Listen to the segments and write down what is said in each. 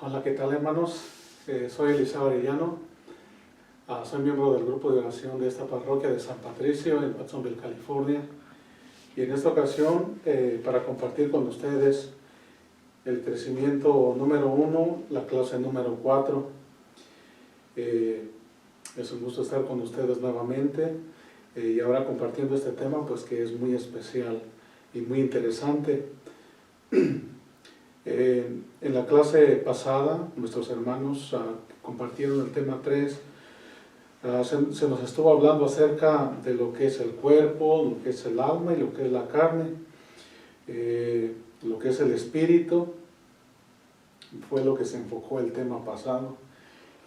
Hola, ¿qué tal, hermanos? Soy Eliseo Arellano. Soy miembro del grupo de oración de esta parroquia de San Patricio en Watsonville, California. Y en esta ocasión, para compartir con ustedes el crecimiento número 1, la clase número 4. Es un gusto estar con ustedes nuevamente y ahora compartiendo este tema, pues que es muy especial y muy interesante. En la clase pasada, nuestros hermanos compartieron el tema 3. Se nos estuvo hablando acerca de lo que es el cuerpo, lo que es el alma y lo que es la carne, lo que es el espíritu. Fue lo que se enfocó el tema pasado.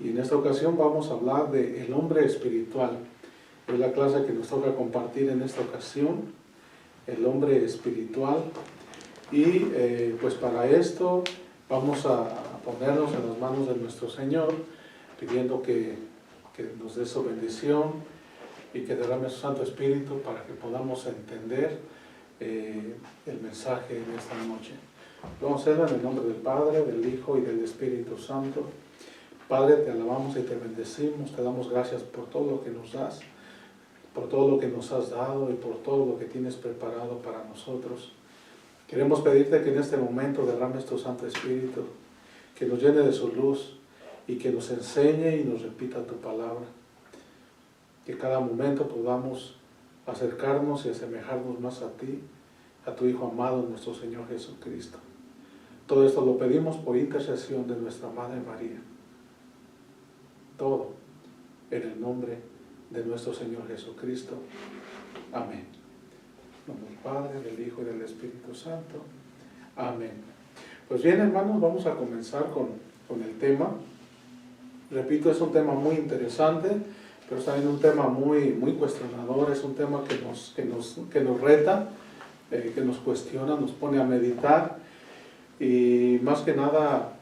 Y en esta ocasión vamos a hablar del hombre espiritual. Es la clase que nos toca compartir en esta ocasión, el hombre espiritual. Y pues para esto vamos a ponernos en las manos de nuestro Señor, pidiendo que nos dé su bendición y que derrame su Santo Espíritu para que podamos entender el mensaje de esta noche. Vamos a hacerlo en el nombre del Padre, del Hijo y del Espíritu Santo. Padre, te alabamos y te bendecimos, te damos gracias por todo lo que nos das, por todo lo que nos has dado y por todo lo que tienes preparado para nosotros. Queremos pedirte que en este momento derrames tu Santo Espíritu, que nos llene de su luz y que nos enseñe y nos repita tu palabra. Que cada momento podamos acercarnos y asemejarnos más a ti, a tu Hijo amado, nuestro Señor Jesucristo. Todo esto lo pedimos por intercesión de nuestra Madre María. Todo en el nombre de nuestro Señor Jesucristo. Amén. En nombre del Padre, del Hijo y del Espíritu Santo. Amén. Pues bien, hermanos, vamos a comenzar con el tema. Repito, es un tema muy interesante, pero es también un tema muy cuestionador. Es un tema que nos reta, que nos cuestiona, nos pone a meditar. Y más que nada,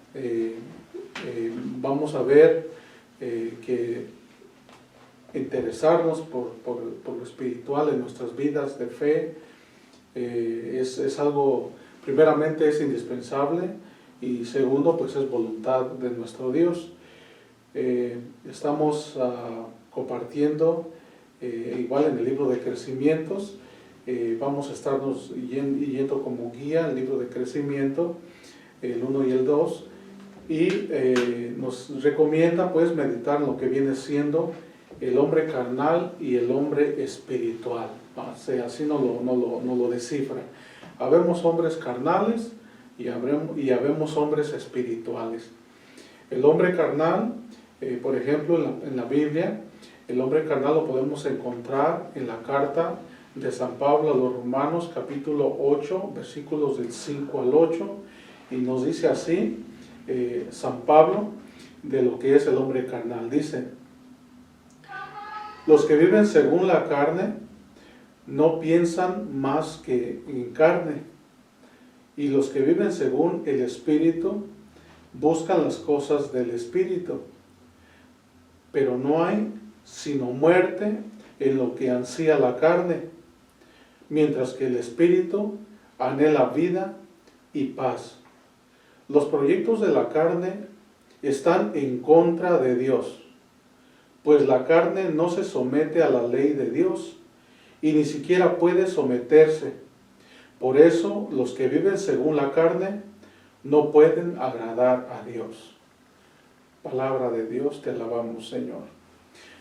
vamos a ver que interesarnos por lo espiritual en nuestras vidas de fe es algo, primeramente es indispensable, y segundo, pues es voluntad de nuestro Dios. Estamos compartiendo igual en el libro de crecimientos. Vamos a estarnos yendo como guía el libro de crecimiento, el 1 y el 2, y nos recomienda pues meditar en lo que viene siendo el hombre carnal y el hombre espiritual. Así no lo descifra. Habemos hombres carnales y habemos hombres espirituales. El hombre carnal, por ejemplo, en la Biblia, el hombre carnal lo podemos encontrar en la carta de San Pablo a los Romanos, capítulo 8, versículos del 5 al 8, y nos dice así, San Pablo, de lo que es el hombre carnal. Dice: los que viven según la carne no piensan más que en carne, y los que viven según el Espíritu buscan las cosas del Espíritu, pero no hay sino muerte en lo que ansía la carne, mientras que el Espíritu anhela vida y paz. Los proyectos de la carne están en contra de Dios, pues la carne no se somete a la ley de Dios y ni siquiera puede someterse. Por eso los que viven según la carne no pueden agradar a Dios. Palabra de Dios, te alabamos, Señor.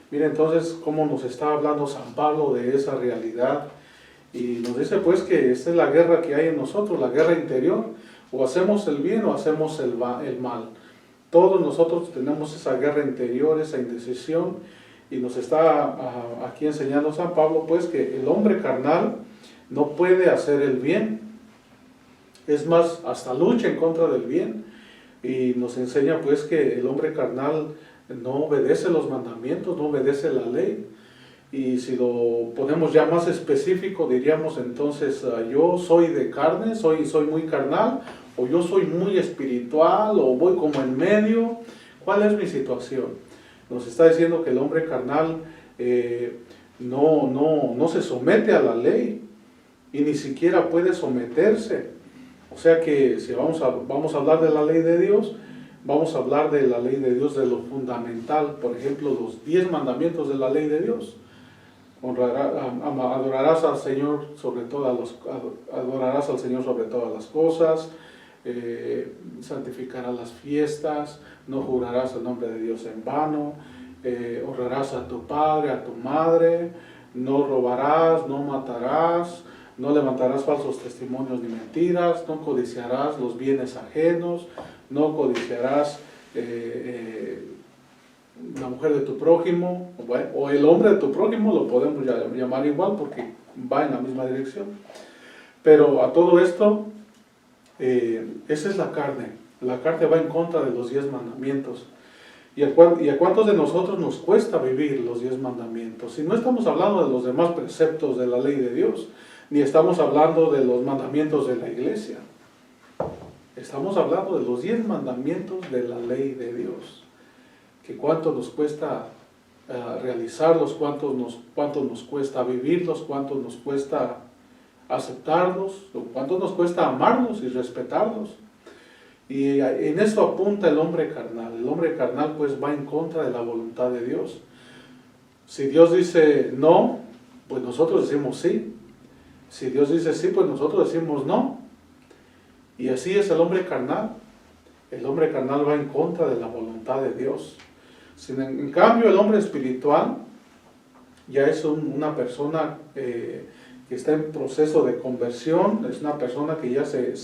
Mira entonces cómo nos está hablando San Pablo de esa realidad, y nos dice pues que esta es la guerra que hay en nosotros, la guerra interior. O hacemos el bien o hacemos el mal. Todos nosotros tenemos esa guerra interior, esa indecisión, y nos está aquí enseñando San Pablo pues que el hombre carnal no puede hacer el bien. Es más, hasta lucha en contra del bien, y nos enseña pues que el hombre carnal no obedece los mandamientos, no obedece la ley. Y si lo ponemos ya más específico, diríamos entonces, yo soy de carne, soy muy carnal, o yo soy muy espiritual, o voy como en medio. ¿Cuál es mi situación? Nos está diciendo que el hombre carnal no se somete a la ley, y ni siquiera puede someterse. O sea que si vamos a hablar de la ley de Dios, vamos a hablar de la ley de Dios, de lo fundamental, por ejemplo, los 10 mandamientos de la ley de Dios. Adorarás al Señor sobre todas las cosas, santificarás las fiestas, no jurarás el nombre de Dios en vano, honrarás a tu padre, a tu madre, no robarás, no matarás, no levantarás falsos testimonios ni mentiras, no codiciarás los bienes ajenos, no codiciarás la mujer de tu prójimo, o el hombre de tu prójimo, lo podemos llamar igual porque va en la misma dirección. Pero a todo esto, esa es la carne. La carne va en contra de los 10 mandamientos. ¿Y a cuántos de nosotros nos cuesta vivir los 10 mandamientos? Y no estamos hablando de los demás preceptos de la ley de Dios, ni estamos hablando de los mandamientos de la iglesia. Estamos hablando de los 10 mandamientos de la ley de Dios. Que cuánto nos cuesta realizarlos, cuánto nos cuesta vivirlos, cuánto nos cuesta aceptarlos, cuánto nos cuesta amarlos y respetarlos. Y en eso apunta el hombre carnal. El hombre carnal pues va en contra de la voluntad de Dios. Si Dios dice no, pues nosotros decimos sí. Si Dios dice sí, pues nosotros decimos no. Y así es el hombre carnal. El hombre carnal va en contra de la voluntad de Dios. En cambio, el hombre espiritual ya es una persona que está en proceso de conversión, es una persona que ya se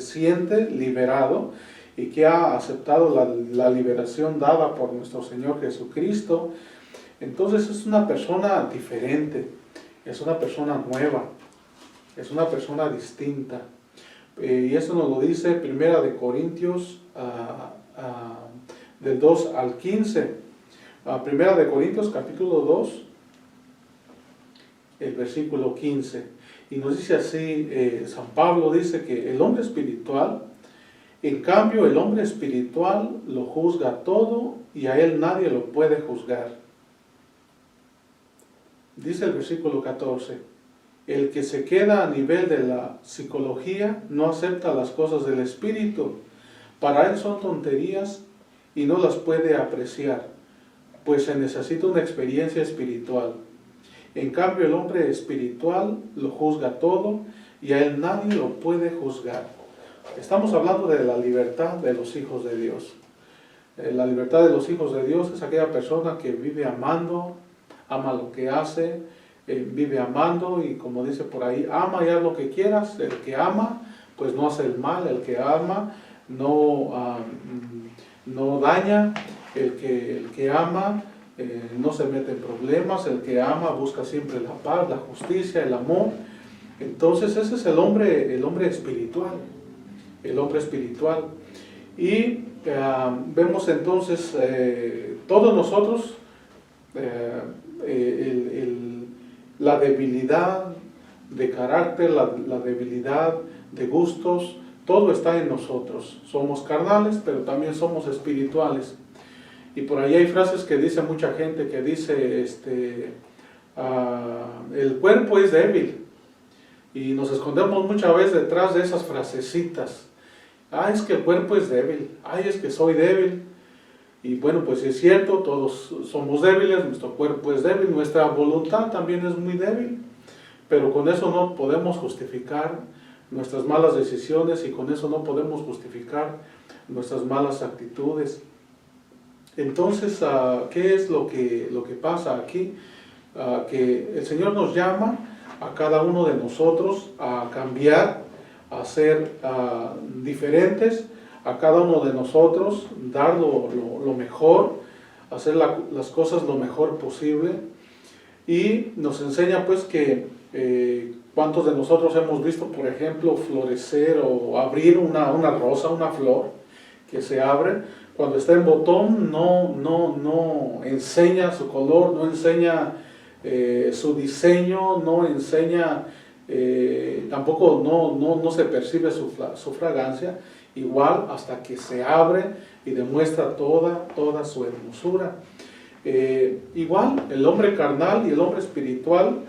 siente liberado y que ha aceptado la liberación dada por nuestro Señor Jesucristo. Entonces es una persona diferente, es una persona nueva, es una persona distinta. Y eso nos lo dice Primera de Corintios del 2 al 15. Primera de Corintios capítulo 2, el versículo 15. Y nos dice así, San Pablo dice que el hombre espiritual, en cambio el hombre espiritual lo juzga todo y a él nadie lo puede juzgar. Dice el versículo 14, el que se queda a nivel de la psicología no acepta las cosas del espíritu. Para él son tonterías y no las puede apreciar, pues se necesita una experiencia espiritual. En cambio, el hombre espiritual lo juzga todo y a él nadie lo puede juzgar. Estamos hablando de la libertad de los hijos de Dios. La libertad de los hijos de Dios es aquella persona que vive amando, ama lo que hace, vive amando y como dice por ahí, ama y haz lo que quieras. El que ama, pues no hace el mal. El que ama, no daña. El que ama no se mete en problemas. El que ama busca siempre la paz, la justicia, el amor. Entonces ese es el hombre espiritual. El hombre espiritual. Y vemos entonces todos nosotros la debilidad de carácter, la debilidad de gustos, todo está en nosotros. Somos carnales, pero también somos espirituales. Y por ahí hay frases que dice mucha gente, que dice, el cuerpo es débil. Y nos escondemos muchas veces detrás de esas frasecitas. Es que el cuerpo es débil. Es que soy débil. Y bueno, pues es cierto, todos somos débiles, nuestro cuerpo es débil, nuestra voluntad también es muy débil. Pero con eso no podemos justificar nuestras malas decisiones y con eso no podemos justificar nuestras malas actitudes. Entonces, ¿qué es lo que pasa aquí? Que el Señor nos llama a cada uno de nosotros a cambiar, a ser diferentes, a cada uno de nosotros dar lo mejor, hacer las cosas lo mejor posible. Y nos enseña pues que cuántos de nosotros hemos visto, por ejemplo, florecer o abrir una rosa, una flor que se abre. Cuando está en botón no enseña su color, no enseña su diseño, no enseña, tampoco no se percibe su fragancia, igual hasta que se abre y demuestra toda su hermosura. Igual el hombre carnal y el hombre espiritual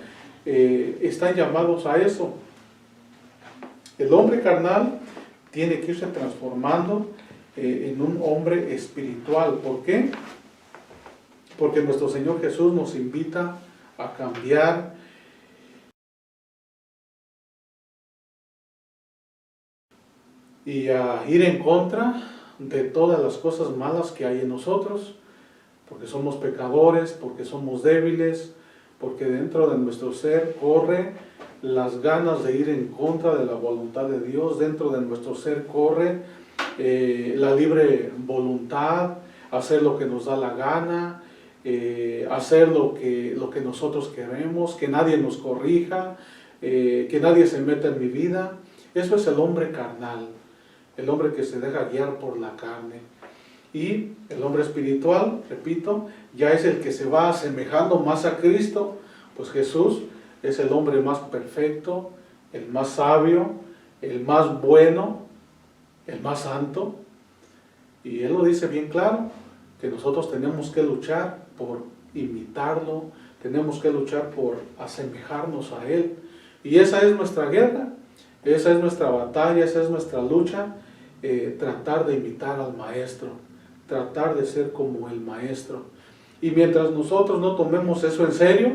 están llamados a eso. El hombre carnal tiene que irse transformando en un hombre espiritual. ¿Por qué? Porque nuestro Señor Jesús nos invita a cambiar y a ir en contra de todas las cosas malas que hay en nosotros, porque somos pecadores, porque somos débiles, porque dentro de nuestro ser corre las ganas de ir en contra de la voluntad de Dios, dentro de nuestro ser corre la libre voluntad, hacer lo que nos da la gana, hacer lo que nosotros queremos, que nadie nos corrija, que nadie se meta en mi vida. Eso es el hombre carnal, el hombre que se deja guiar por la carne. Y el hombre espiritual, repito, ya es el que se va asemejando más a Cristo, pues Jesús es el hombre más perfecto, el más sabio, el más bueno, el más santo. Y Él lo dice bien claro, que nosotros tenemos que luchar por imitarlo, tenemos que luchar por asemejarnos a Él. Y esa es nuestra guerra, esa es nuestra batalla, esa es nuestra lucha, tratar de imitar al Maestro, tratar de ser como el Maestro. Y mientras nosotros no tomemos eso en serio,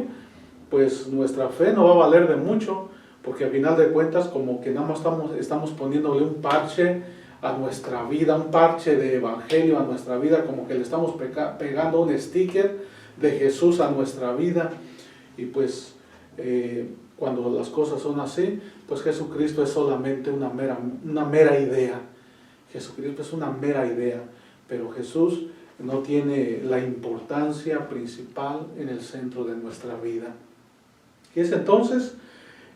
pues nuestra fe no va a valer de mucho, porque al final de cuentas como que nada más estamos poniéndole un parche a nuestra vida, un parche de evangelio a nuestra vida, como que le estamos pegando un sticker de Jesús a nuestra vida. Y pues cuando las cosas son así, pues Jesucristo es solamente una mera idea. Jesucristo es una mera idea, pero Jesús no tiene la importancia principal en el centro de nuestra vida. Y es entonces,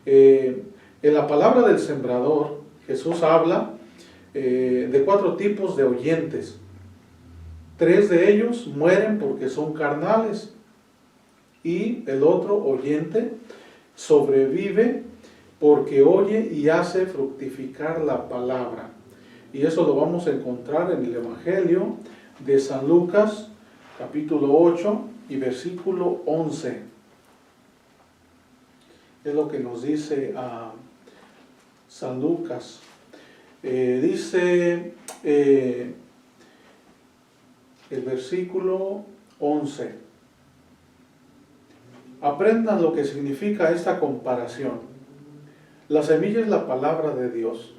en la palabra del sembrador, Jesús habla de 4 tipos de oyentes. 3 de ellos mueren porque son carnales, y el otro oyente sobrevive porque oye y hace fructificar la palabra. Y eso lo vamos a encontrar en el Evangelio de San Lucas, capítulo 8 y versículo 11. Es lo que nos dice San Lucas. Dice el versículo 11. Aprendan lo que significa esta comparación. La semilla es la palabra de Dios.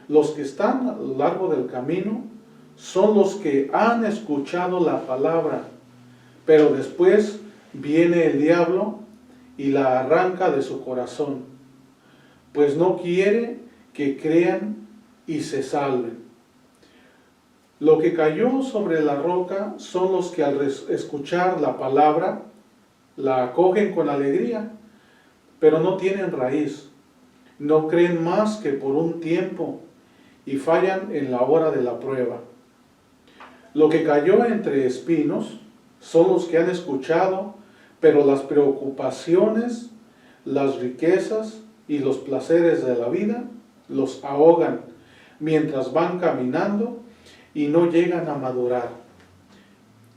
Los que están a lo largo del camino son los que han escuchado la palabra, pero después viene el diablo y la arranca de su corazón, pues no quiere que crean y se salven. Lo que cayó sobre la roca son los que al escuchar la palabra la acogen con alegría, pero no tienen raíz, no creen más que por un tiempo y fallan en la hora de la prueba. Lo que cayó entre espinos son los que han escuchado, pero las preocupaciones, las riquezas y los placeres de la vida los ahogan mientras van caminando y no llegan a madurar.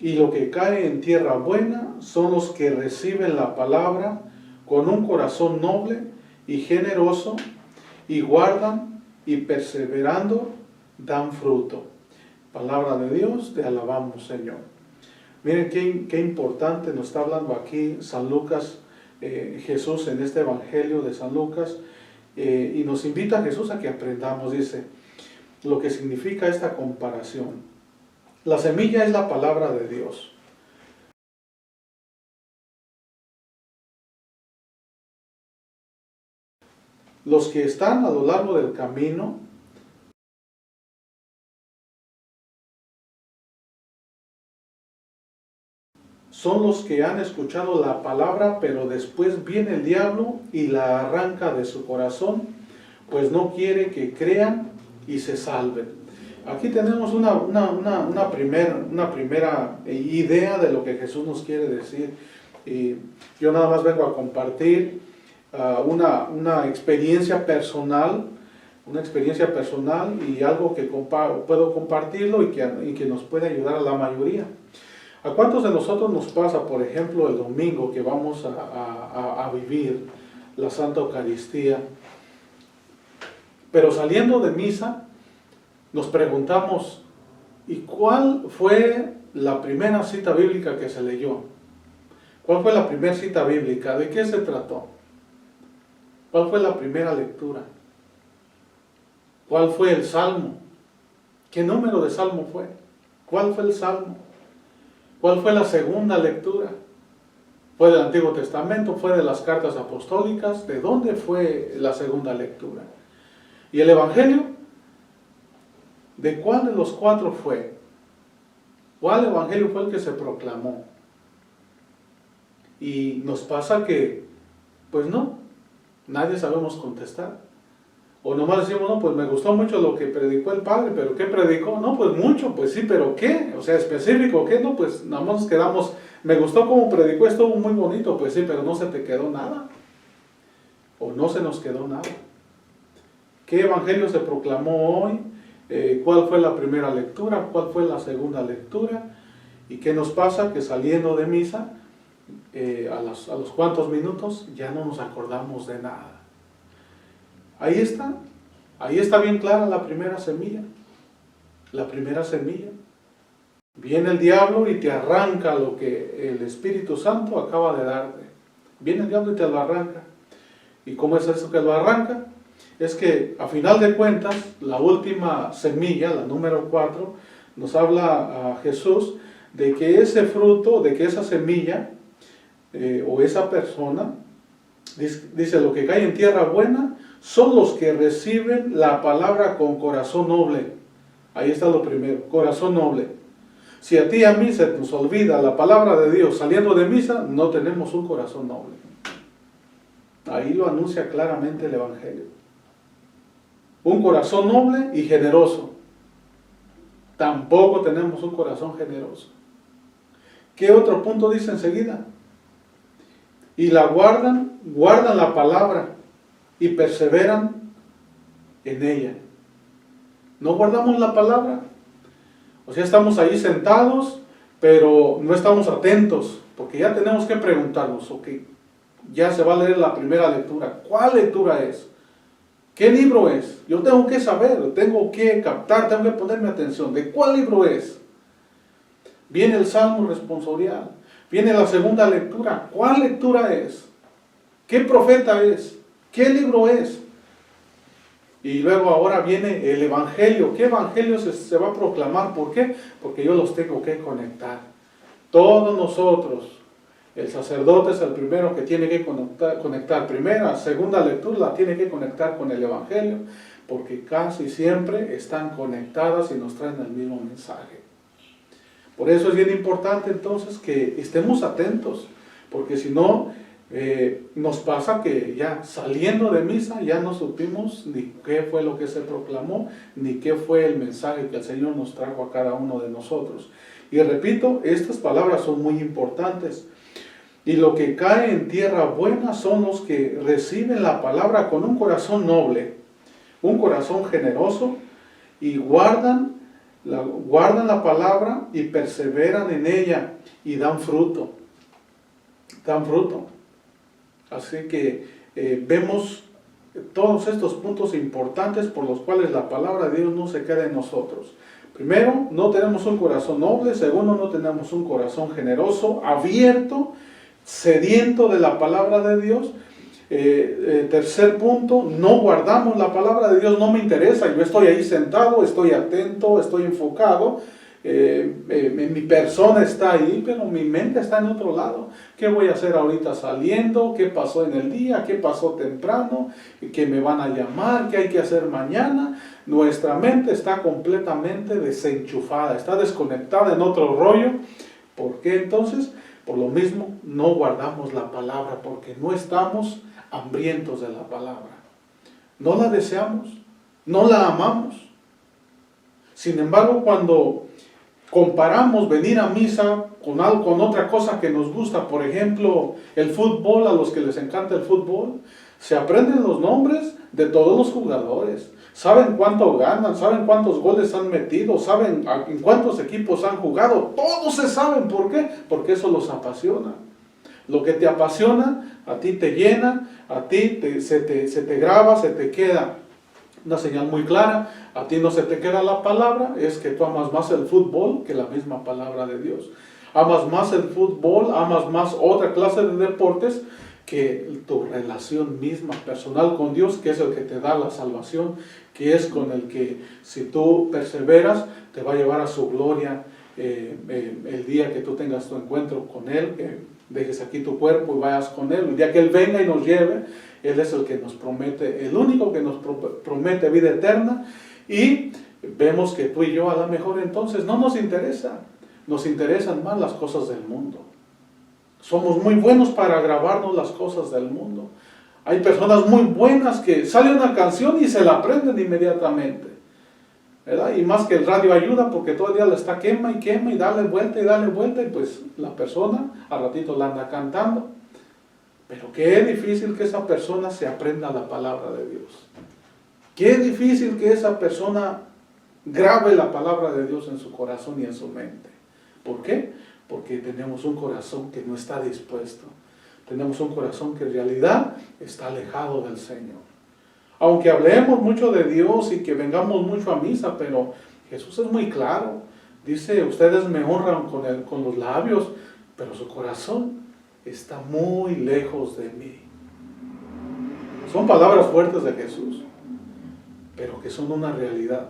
Y lo que cae en tierra buena son los que reciben la palabra con un corazón noble y generoso, y guardan y perseverando dan fruto. Palabra de Dios, te alabamos, Señor. Miren qué importante nos está hablando aquí San Lucas, Jesús en este Evangelio de San Lucas, y nos invita a Jesús a que aprendamos, dice, lo que significa esta comparación. La semilla es la palabra de Dios. Los que están a lo largo del camino son los que han escuchado la palabra, pero después viene el diablo y la arranca de su corazón, pues no quiere que crean y se salven. Aquí tenemos una primera idea de lo que Jesús nos quiere decir. Y yo nada más vengo a compartir una experiencia personal, y algo que puedo compartirlo y que nos puede ayudar a la mayoría. ¿A cuántos de nosotros nos pasa, por ejemplo, el domingo que vamos a vivir la Santa Eucaristía, pero saliendo de misa nos preguntamos, ¿Y cuál fue la primera cita bíblica que se leyó? ¿Cuál fue la primera cita bíblica? ¿De qué se trató? ¿Cuál fue la primera lectura? ¿Cuál fue el salmo? ¿Qué número de salmo fue? ¿Cuál fue el salmo? ¿Cuál fue la segunda lectura? ¿Fue del Antiguo Testamento? ¿Fue de las cartas apostólicas? ¿De dónde fue la segunda lectura? ¿Y el Evangelio? ¿De cuál de los cuatro fue? ¿Cuál Evangelio fue el que se proclamó? Y nos pasa que, pues no, nadie sabemos contestar. O nomás decimos, no, pues me gustó mucho lo que predicó el padre, pero ¿qué predicó? No, pues mucho, pues sí, pero ¿qué? O sea, específico, ¿qué? No, pues nada más nos quedamos, me gustó cómo predicó, estuvo muy bonito, pues sí, pero no se te quedó nada. O no se nos quedó nada. ¿Qué evangelio se proclamó hoy? ¿Cuál fue la primera lectura? ¿Cuál fue la segunda lectura? ¿Y qué nos pasa? Que saliendo de misa, a los cuantos minutos, ya no nos acordamos de nada. Ahí está bien clara la primera semilla. La primera semilla. Viene el diablo y te arranca lo que el Espíritu Santo acaba de darte. Viene el diablo y te lo arranca. ¿Y cómo es eso que lo arranca? Es que a final de cuentas, la última semilla, la número 4, nos habla a Jesús de que ese fruto, de que esa semilla o esa persona, dice, lo que cae en tierra buena, son los que reciben la palabra con corazón noble. Ahí está lo primero, corazón noble. Si a ti y a mí se nos olvida la palabra de Dios saliendo de misa, no tenemos un corazón noble. Ahí lo anuncia claramente el Evangelio. Un corazón noble y generoso. Tampoco tenemos un corazón generoso. ¿Qué otro punto dice enseguida? Y la guardan la palabra y perseveran en ella. ¿No guardamos la palabra? O sea, estamos ahí sentados, pero no estamos atentos, porque ya tenemos que preguntarnos, ok, ya se va a leer la primera lectura. ¿Cuál lectura es? ¿Qué libro es? Yo tengo que saber, tengo que captar, tengo que ponerme atención. ¿De cuál libro es? Viene el Salmo responsorial. Viene la segunda lectura. ¿Cuál lectura es? ¿Qué profeta es? ¿Qué libro es? Y luego ahora viene el Evangelio. ¿Qué Evangelio se va a proclamar? ¿Por qué? Porque yo los tengo que conectar. Todos nosotros. El sacerdote es el primero que tiene que conectar. Primera, segunda lectura la tiene que conectar con el Evangelio, porque casi siempre están conectadas y nos traen el mismo mensaje. Por eso es bien importante entonces que estemos atentos, porque si no, nos pasa que ya saliendo de misa ya no supimos ni qué fue lo que se proclamó, ni qué fue el mensaje que el Señor nos trajo a cada uno de nosotros. Y repito, estas palabras son muy importantes. Y lo que cae en tierra buena son los que reciben la palabra con un corazón noble, un corazón generoso, y guardan la palabra y perseveran en ella y dan fruto. Dan fruto. Así que vemos todos estos puntos importantes por los cuales la palabra de Dios no se queda en nosotros. Primero, no tenemos un corazón noble. Segundo, no tenemos un corazón generoso, abierto, sediento de la palabra de Dios. Tercer punto, no guardamos la palabra de Dios, no me interesa, yo estoy ahí sentado, estoy atento, estoy enfocado, mi persona está ahí, pero mi mente está en otro lado. ¿Qué voy a hacer ahorita saliendo? ¿Qué pasó en el día? ¿Qué pasó temprano? ¿Qué me van a llamar? ¿Qué hay que hacer mañana? Nuestra mente está completamente desenchufada, está desconectada en otro rollo. ¿Por qué entonces? Por lo mismo, no guardamos la palabra, porque no estamos hambrientos de la palabra. No la deseamos, no la amamos. Sin embargo, cuando comparamos venir a misa con otra cosa que nos gusta, por ejemplo, el fútbol, a los que les encanta el fútbol, se aprenden los nombres de todos los jugadores. Saben cuánto ganan, saben cuántos goles han metido, saben en cuántos equipos han jugado. Todos se saben. ¿Por qué? Porque eso los apasiona. Lo que te apasiona, a ti te llena, a ti se te graba, se te queda. Una señal muy clara, a ti no se te queda la palabra, es que tú amas más el fútbol que la misma palabra de Dios. Amas más el fútbol, amas más otra clase de deportes que tu relación misma personal con Dios, que es el que te da la salvación, que es con el que si tú perseveras te va a llevar a su gloria el día que tú tengas tu encuentro con Él, que dejes aquí tu cuerpo y vayas con Él. El día que Él venga y nos lleve, Él es el que nos promete, el único que nos promete vida eterna, y vemos que tú y yo a lo mejor entonces no nos interesa, nos interesan más las cosas del mundo. Somos muy buenos para grabarnos las cosas del mundo. Hay personas muy buenas que sale una canción y se la aprenden inmediatamente, ¿verdad? Y más que el radio ayuda porque todo el día le está quema y dale vuelta y pues la persona al ratito la anda cantando. Pero qué difícil que esa persona se aprenda la palabra de Dios. Qué difícil que esa persona grabe la palabra de Dios en su corazón y en su mente. ¿Por qué? Porque tenemos un corazón que no está dispuesto. Tenemos un corazón que en realidad está alejado del Señor. Aunque hablemos mucho de Dios y que vengamos mucho a misa, pero Jesús es muy claro. Dice, ustedes me honran con los labios, pero su corazón está muy lejos de mí. Son palabras fuertes de Jesús, pero que son una realidad.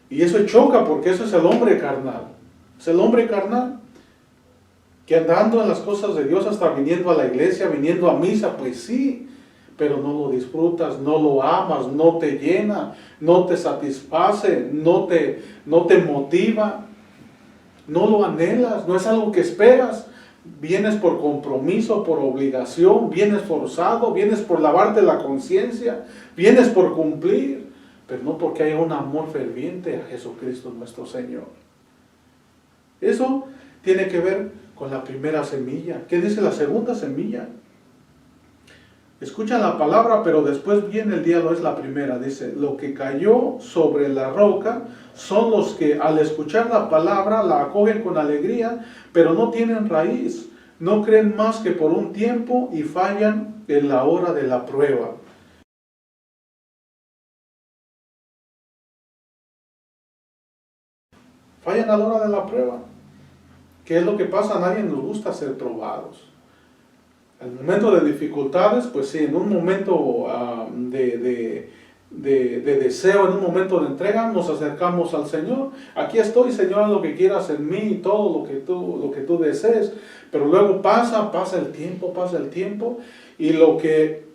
Y eso choca porque eso es el hombre carnal. Es el hombre carnal que andando en las cosas de Dios, hasta viniendo a la iglesia, viniendo a misa, pues sí, pero no lo disfrutas, no lo amas, no te llena, no te satisface, no te motiva, no lo anhelas, no es algo que esperas. Vienes por compromiso, por obligación, vienes forzado, vienes por lavarte la conciencia, vienes por cumplir, pero no porque haya un amor ferviente a Jesucristo nuestro Señor. Eso tiene que ver con la primera semilla. ¿Qué dice la segunda semilla? Escuchan la palabra, pero después viene el diálogo, es la primera. Dice, lo que cayó sobre la roca son los que al escuchar la palabra la acogen con alegría, pero no tienen raíz. No creen más que por un tiempo y fallan en la hora de la prueba. Fallan a la hora de la prueba. ¿Qué es lo que pasa? A nadie nos gusta ser probados. En el momento de dificultades, pues sí, en un momento de deseo, en un momento de entrega, nos acercamos al Señor. Aquí estoy, Señor, haz lo que quieras en mí, todo lo que tú desees. Pero luego pasa el tiempo, y lo que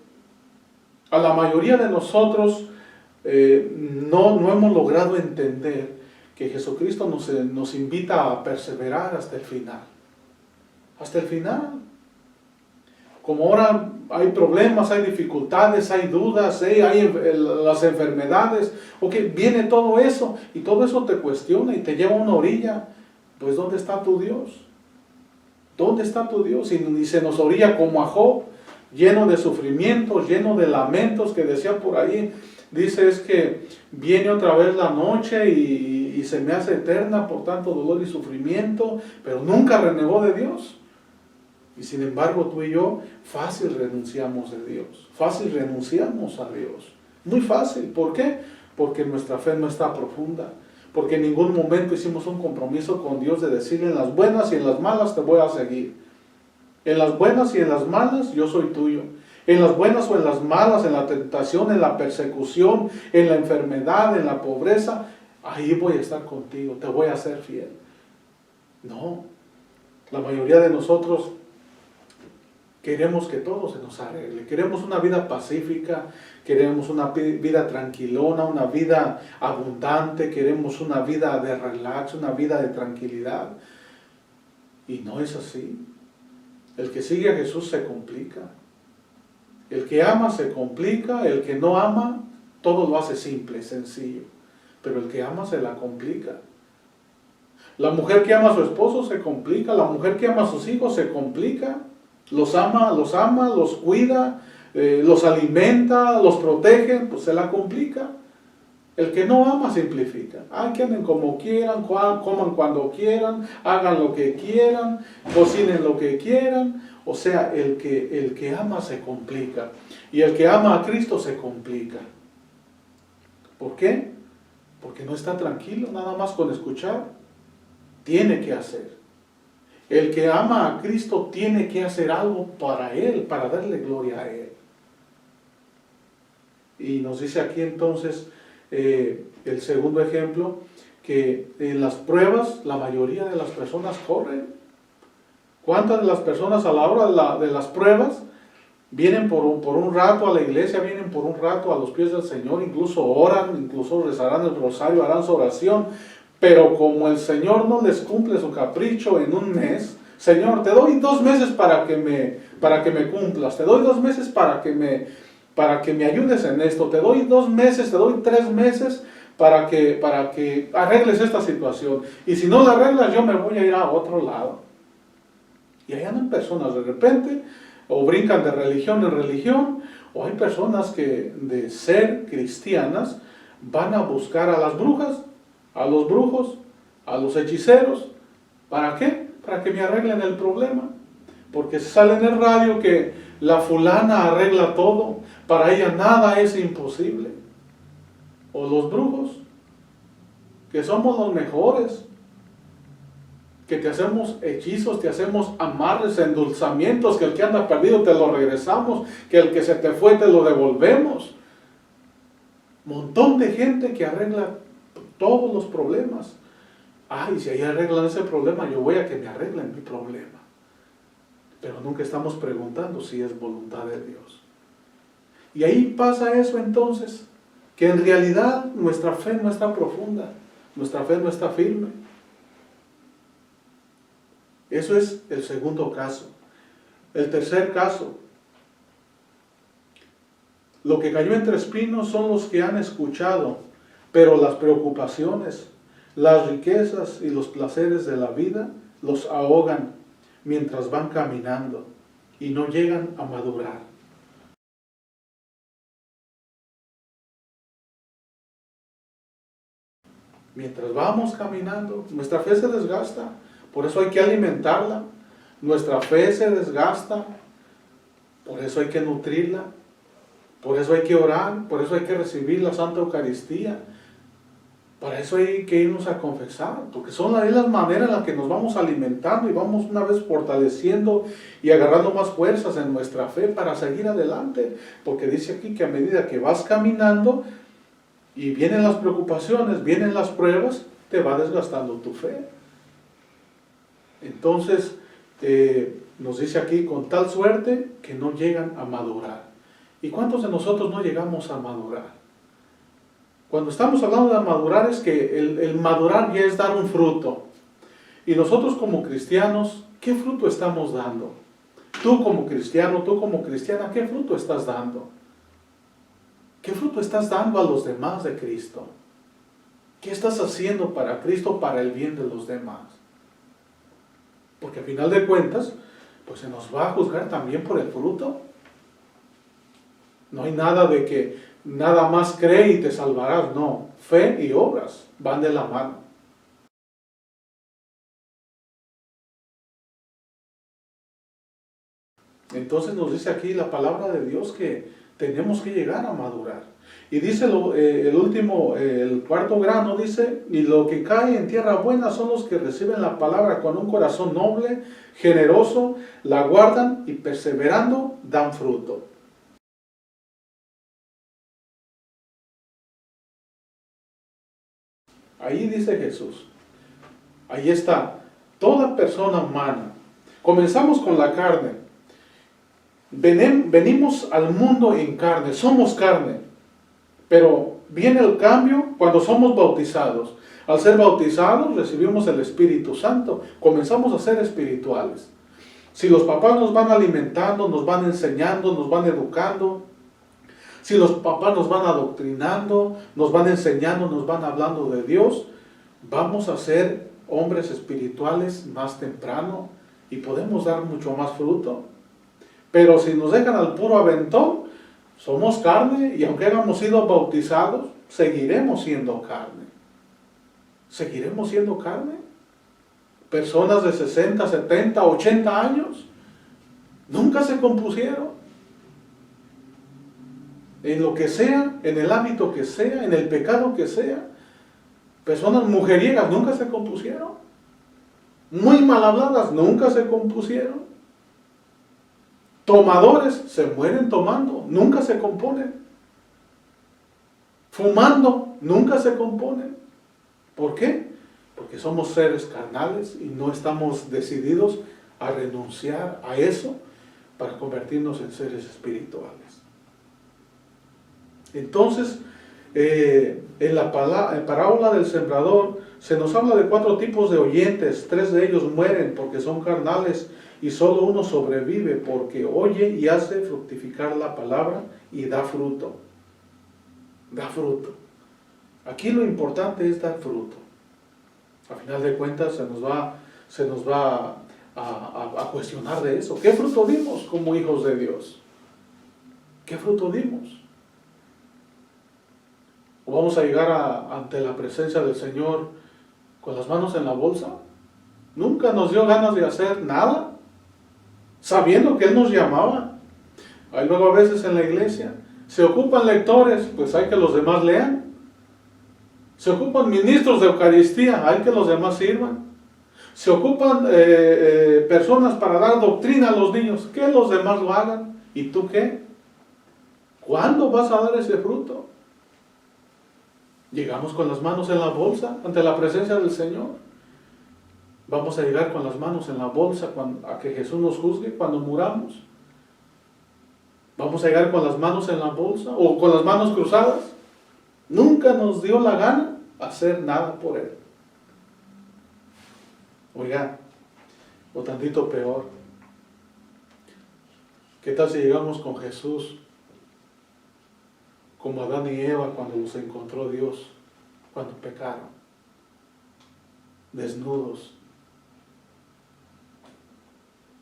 a la mayoría de nosotros no hemos logrado entender, que Jesucristo nos invita a perseverar hasta el final. Hasta el final. Como ahora hay problemas, hay dificultades, hay dudas, hay las enfermedades, viene todo eso, y todo eso te cuestiona y te lleva a una orilla. Pues ¿dónde está tu Dios? ¿Dónde está tu Dios? Y se nos orilla como a Job, lleno de sufrimientos, lleno de lamentos, que decía por ahí, dice, es que viene otra vez la noche y se me hace eterna por tanto dolor y sufrimiento, pero nunca renegó de Dios. Y sin embargo tú y yo fácil renunciamos de Dios, fácil renunciamos a Dios, muy fácil. ¿Por qué? Porque nuestra fe no está profunda, porque en ningún momento hicimos un compromiso con Dios de decirle, en las buenas y en las malas te voy a seguir, en las buenas y en las malas yo soy tuyo, en las buenas o en las malas, en la tentación, en la persecución, en la enfermedad, en la pobreza, ahí voy a estar contigo, te voy a ser fiel. No, la mayoría de nosotros queremos que todo se nos arregle, queremos una vida pacífica, queremos una vida tranquilona, una vida abundante, queremos una vida de relax, una vida de tranquilidad. Y no es así. El que sigue a Jesús se complica. El que ama se complica, el que no ama, todo lo hace simple, sencillo. Pero el que ama se la complica. La mujer que ama a su esposo se complica, la mujer que ama a sus hijos se complica. Los ama, los cuida, los alimenta, los protege, pues se la complica. El que no ama simplifica. Que anden como quieran, coman cuando quieran, hagan lo que quieran, cocinen lo que quieran. O sea, el que ama se complica. Y el que ama a Cristo se complica. ¿Por qué? Porque no está tranquilo, nada más con escuchar. Tiene que hacer. El que ama a Cristo tiene que hacer algo para Él, para darle gloria a Él. Y nos dice aquí entonces el segundo ejemplo, que en las pruebas la mayoría de las personas corren. ¿Cuántas de las personas a la hora de las pruebas vienen por un rato a la iglesia, vienen por un rato a los pies del Señor, incluso oran, incluso rezarán el rosario, harán su oración, pero como el Señor no les cumple su capricho en un mes, Señor, te doy 2 meses para que me cumplas, te doy 2 meses para que me ayudes en esto, te doy 2 meses, te doy 3 meses para que arregles esta situación, y si no la arreglas yo me voy a ir a otro lado. Y ahí andan personas de repente, o brincan de religión en religión, o hay personas que de ser cristianas van a buscar a las brujas, a los brujos, a los hechiceros. ¿Para qué? Para que me arreglen el problema. Porque sale en el radio que la fulana arregla todo, para ella nada es imposible. O los brujos, que somos los mejores, que te hacemos hechizos, te hacemos amarres, endulzamientos, que el que anda perdido te lo regresamos, que el que se te fue te lo devolvemos. Montón de gente que arregla todos los problemas. Ay, si ahí arreglan ese problema, yo voy a que me arreglen mi problema. Pero nunca estamos preguntando si es voluntad de Dios. Y ahí pasa eso entonces, que en realidad nuestra fe no está profunda, nuestra fe no está firme. Eso es el segundo caso. El tercer caso, lo que cayó entre espinos son los que han escuchado, pero las preocupaciones, las riquezas y los placeres de la vida los ahogan mientras van caminando y no llegan a madurar. Mientras vamos caminando, nuestra fe se desgasta, por eso hay que alimentarla. Nuestra fe se desgasta, por eso hay que nutrirla, por eso hay que orar, por eso hay que recibir la Santa Eucaristía, para eso hay que irnos a confesar, porque son las maneras en las que nos vamos alimentando y vamos una vez fortaleciendo y agarrando más fuerzas en nuestra fe para seguir adelante, porque dice aquí que a medida que vas caminando y vienen las preocupaciones, vienen las pruebas, te va desgastando tu fe. Entonces, nos dice aquí, con tal suerte que no llegan a madurar. ¿Y cuántos de nosotros no llegamos a madurar? Cuando estamos hablando de madurar es que el madurar ya es dar un fruto. Y nosotros como cristianos, ¿qué fruto estamos dando? Tú como cristiano, tú como cristiana, ¿qué fruto estás dando? ¿Qué fruto estás dando a los demás de Cristo? ¿Qué estás haciendo para Cristo, para el bien de los demás? Porque al final de cuentas, pues se nos va a juzgar también por el fruto. No hay nada de que nada más cree y te salvarás. No, fe y obras van de la mano. Entonces nos dice aquí la palabra de Dios que tenemos que llegar a madurar. Y dice el cuarto grano, dice, y lo que cae en tierra buena son los que reciben la palabra con un corazón noble, generoso, la guardan y perseverando dan fruto. Ahí dice Jesús, ahí está, toda persona humana. Comenzamos con la carne. Venimos al mundo en carne, somos carne. Pero viene el cambio cuando somos bautizados. Al ser bautizados recibimos el Espíritu Santo, comenzamos a ser espirituales. Si los papás nos van alimentando, nos van enseñando, nos van educando, si los papás nos van adoctrinando, nos van enseñando, nos van hablando de Dios, vamos a ser hombres espirituales más temprano y podemos dar mucho más fruto. Pero si nos dejan al puro aventón, somos carne y aunque hayamos sido bautizados, seguiremos siendo carne. ¿Seguiremos siendo carne? Personas de 60, 70, 80 años nunca se compusieron. en lo que sea, en el hábito que sea, en el pecado que sea. Personas mujeriega nunca se compusieron. Muy mal habladas nunca se compusieron. Tomadores se mueren tomando, nunca se componen. Fumando, nunca se componen. ¿Por qué? Porque somos seres carnales y no estamos decididos a renunciar a eso para convertirnos en seres espirituales. Entonces, en la parábola del sembrador se nos habla de 4 tipos de oyentes. 3 de ellos mueren porque son carnales y solo uno sobrevive porque oye y hace fructificar la palabra y da fruto. Da fruto. Aquí lo importante es dar fruto. A final de cuentas se nos va a cuestionar de eso. ¿Qué fruto dimos como hijos de Dios? ¿Qué fruto dimos? ¿O vamos a llegar ante la presencia del Señor con las manos en la bolsa? Nunca nos dio ganas de hacer nada, sabiendo que Él nos llamaba. Ahí luego a veces en la iglesia se ocupan lectores, pues hay que los demás lean. Se ocupan ministros de Eucaristía, hay que los demás sirvan. Se ocupan personas para dar doctrina a los niños, que los demás lo hagan. ¿Y tú qué? ¿Cuándo vas a dar ese fruto? Llegamos con las manos en la bolsa ante la presencia del Señor. Vamos a llegar con las manos en la bolsa a que Jesús nos juzgue cuando muramos. Vamos a llegar con las manos en la bolsa o con las manos cruzadas. Nunca nos dio la gana hacer nada por Él. Oigan, o tantito peor. ¿Qué tal si llegamos con Jesús como Adán y Eva cuando los encontró Dios, cuando pecaron? Desnudos,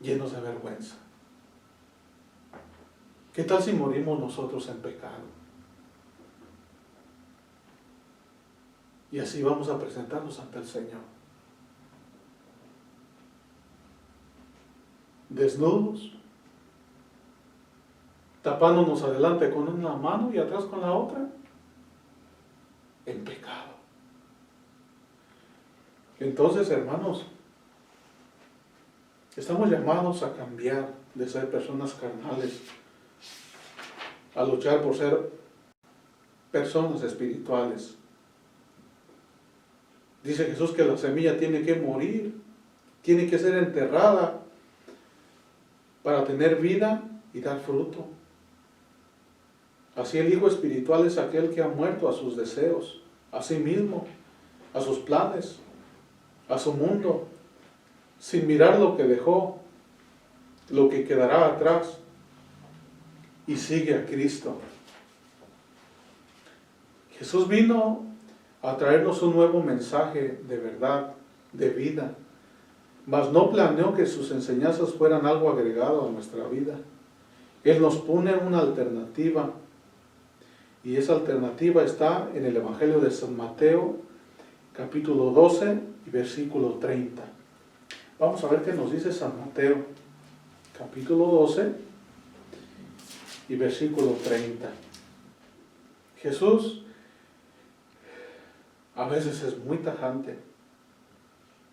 llenos de vergüenza. ¿Qué tal si morimos nosotros en pecado? Y así vamos a presentarnos ante el Señor. Desnudos, tapándonos adelante con una mano y atrás con la otra, en pecado. Entonces, hermanos, estamos llamados a cambiar de ser personas carnales, a luchar por ser personas espirituales. Dice Jesús que la semilla tiene que morir, tiene que ser enterrada para tener vida y dar fruto. Así el hijo espiritual es aquel que ha muerto a sus deseos, a sí mismo, a sus planes, a su mundo, sin mirar lo que dejó, lo que quedará atrás, y sigue a Cristo. Jesús vino a traernos un nuevo mensaje de verdad, de vida, mas no planeó que sus enseñanzas fueran algo agregado a nuestra vida. Él nos pone una alternativa, y esa alternativa está en el Evangelio de San Mateo, capítulo 12 y versículo 30. Vamos a ver qué nos dice San Mateo, capítulo 12 y versículo 30. Jesús a veces es muy tajante,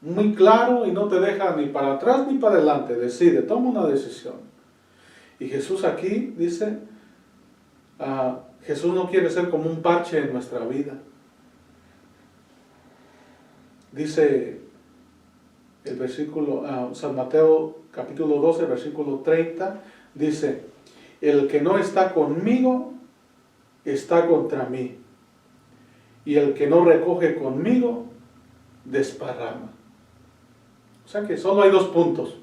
muy claro y no te deja ni para atrás ni para adelante. Decide, toma una decisión. Y Jesús aquí dice, Jesús no quiere ser como un parche en nuestra vida. Dice el versículo, San Mateo capítulo 12, versículo 30, dice, el que no está conmigo, está contra mí. Y el que no recoge conmigo, desparrama. O sea que solo hay 2 puntos.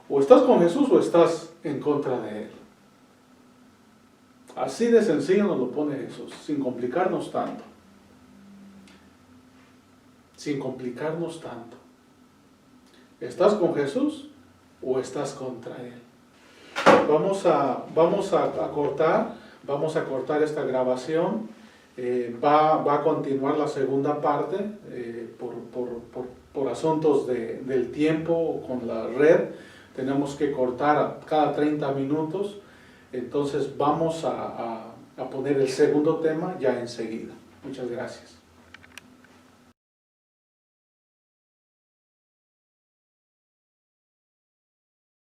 O estás con Jesús o estás en contra de Él. Así de sencillo nos lo pone Jesús, sin complicarnos tanto. Sin complicarnos tanto. ¿Estás con Jesús o estás contra Él? Vamos a cortar esta grabación. Va a continuar la segunda parte por asuntos del tiempo con la red. Tenemos que cortar cada 30 minutos. Entonces vamos a a poner el segundo tema ya enseguida. Muchas gracias.